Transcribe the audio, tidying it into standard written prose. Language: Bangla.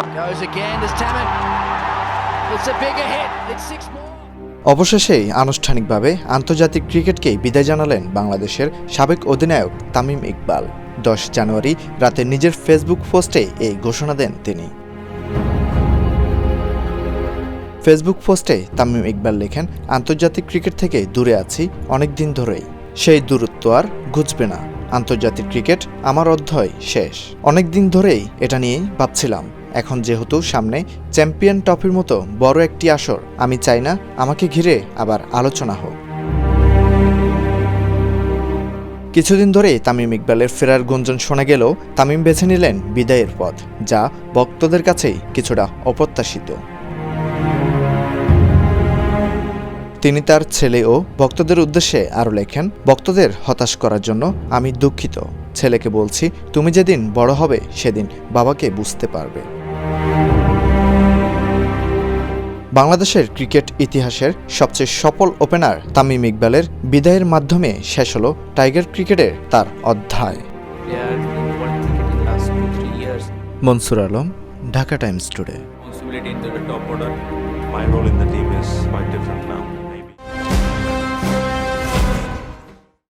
Goes again, there's Tamim. It's a bigger hit, it's 6 more. অবশেষেই আনুষ্ঠানিকভাবে আন্তর্জাতিক ক্রিকেটকেই বিদায় জানালেন বাংলাদেশের সাবেক অধিনায়ক তামিম ইকবাল। 10 জানুয়ারি রাতে নিজের ফেসবুক পোস্টে এই ঘোষণা দেন তিনি। ফেসবুক পোস্টে তামিম ইকবাল লেখেন, আন্তর্জাতিক ক্রিকেট থেকে দূরে আছি অনেক দিন ধরেই। সেই দূরত্ব আর ঘুচবে না। আন্তর্জাতিক ক্রিকেট আমার অধ্যায় শেষ। অনেক দিন ধরেই এটা নিয়েই ভাবছিলাম। এখন যেহেতু সামনে চ্যাম্পিয়ন ট্রফির মতো বড় একটি আসর, আমি চাই না আমাকে ঘিরে আবার আলোচনা হোক। কিছুদিন ধরেই তামিম ইকবালের ফেরার গুঞ্জন শোনা গেলেও তামিম বেছে নিলেন বিদায়ের পথ, যা ভক্তদের কাছেই কিছুটা অপ্রত্যাশিত। তিনি তার ছেলে ও ভক্তদের উদ্দেশ্যে আরও লেখেন, ভক্তদের হতাশ করার জন্য আমি দুঃখিত। ছেলেকে বলছি, তুমি যেদিন বড় হবে সেদিন বাবাকে বুঝতে পারবে। বাংলাদেশের ক্রিকেট ইতিহাসের সবচেয়ে সফল ওপেনার তামিম ইকবালের বিদায়ের মাধ্যমে শেষ হল টাইগার ক্রিকেটের তার অধ্যায়। Mansur Alam, Dhaka Times today. My role in the team is quite different now.